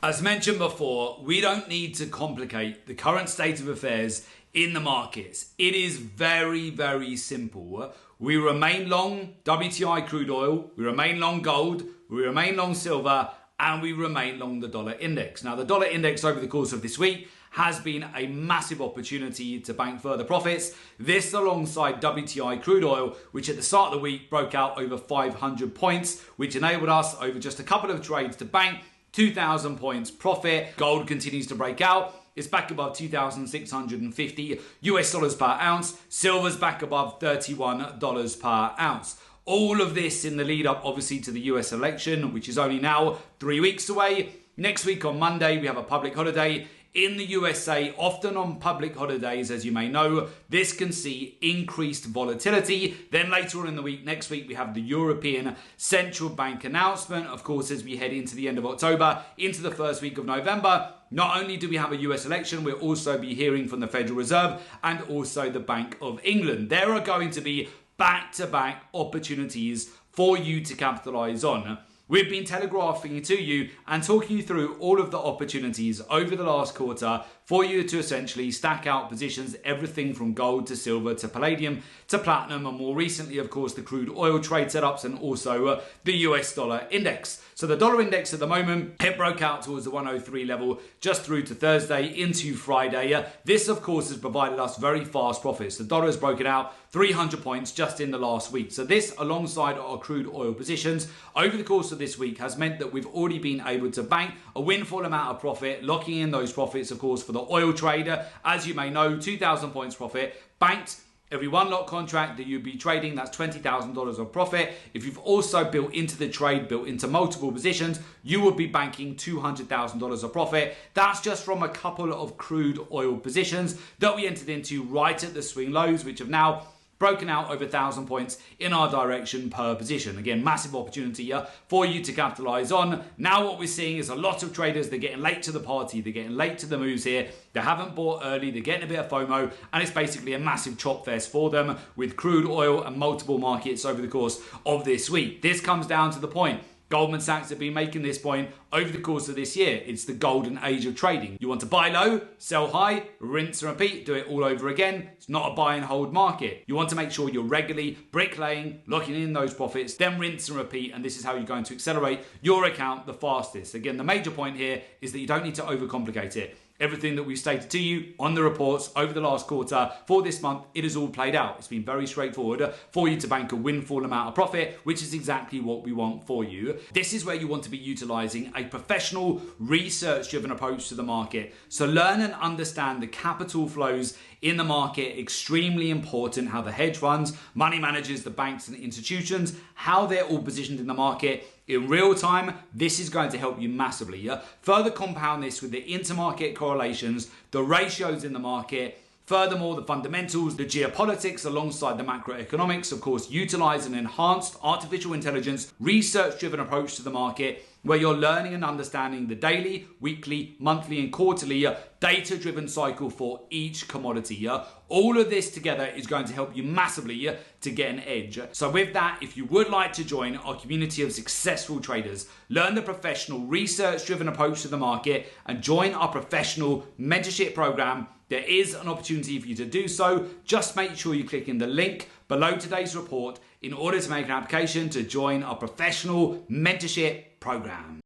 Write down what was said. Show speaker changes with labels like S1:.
S1: As mentioned before, we don't need to complicate the current state of affairs in the markets. It is very, very simple. We remain long WTI crude oil, we remain long gold, we remain long silver, and we remain long the dollar index. Now, the dollar index over the course of this week has been a massive opportunity to bank further profits. This alongside WTI crude oil, which at the start of the week broke out over 500 points, which enabled us over just a couple of trades to bank 2,000 points profit. Gold continues to break out. It's back above 2,650 US dollars per ounce. Silver's back above $31 per ounce. All of this in the lead up, obviously, to the US election, which is only now 3 weeks away. Next week on Monday, we have a public holiday in the USA. Often on public holidays, as you may know, this can see increased volatility. Then later on in the week, next week, we have the European Central Bank announcement. Of course, as we head into the end of October, into the first week of November, not only do we have a US election, we'll also be hearing from the Federal Reserve and also the Bank of England. There are going to be back-to-back opportunities for you to capitalize on. We've been telegraphing to you and talking you through all of the opportunities over the last quarter for you to essentially stack out positions, everything from gold to silver to palladium to platinum, and more recently, of course, the crude oil trade setups and also the US dollar index. So the dollar index at the moment, it broke out towards the 103 level just through to Thursday into Friday. This, of course, has provided us very fast profits. The dollar has broken out 300 points just in the last week. So this, alongside our crude oil positions over the course of this week, has meant that we've already been able to bank a windfall amount of profit, locking in those profits, of course, for the oil trader. As you may know, 2,000 points profit banked. Every one lot contract that you'd be trading, that's $20,000 of profit. If you've also built into the trade, built into multiple positions, you would be banking $200,000 of profit. That's just from a couple of crude oil positions that we entered into right at the swing lows, which have now broken out over 1,000 points in our direction per position. Again, massive opportunity here for you to capitalize on. Now what we're seeing is a lot of traders, they're getting late to the party, they're getting late to the moves here. They haven't bought early, they're getting a bit of FOMO, and it's basically a massive chop fest for them with crude oil and multiple markets over the course of this week. This comes down to the point. Goldman Sachs have been making this point over the course of this year. It's the golden age of trading. You want to buy low, sell high, rinse and repeat, do it all over again. It's not a buy and hold market. You want to make sure you're regularly bricklaying, locking in those profits, then rinse and repeat, and this is how you're going to accelerate your account the fastest. Again, the major point here is that you don't need to overcomplicate it. Everything that we've stated to you on the reports over the last quarter for this month, it has all played out. It's been very straightforward for you to bank a windfall amount of profit, which is exactly what we want for you. This is where you want to be utilizing a professional, research-driven approach to the market. So learn and understand the capital flows in the market, extremely important, how the hedge funds, money managers, the banks and the institutions, how they're all positioned in the market in real time. This is going to help you massively. Further compound this with the intermarket correlations, the ratios in the market. Furthermore, the fundamentals, the geopolitics alongside the macroeconomics, of course, utilize an enhanced artificial intelligence, research-driven approach to the market where you're learning and understanding the daily, weekly, monthly, and quarterly data-driven cycle for each commodity. All of this together is going to help you massively to get an edge. So with that, if you would like to join our community of successful traders, learn the professional research-driven approach to the market, and join our professional mentorship program, there is an opportunity for you to do so. Just make sure you click in the link below today's report in order to make an application to join our professional mentorship program.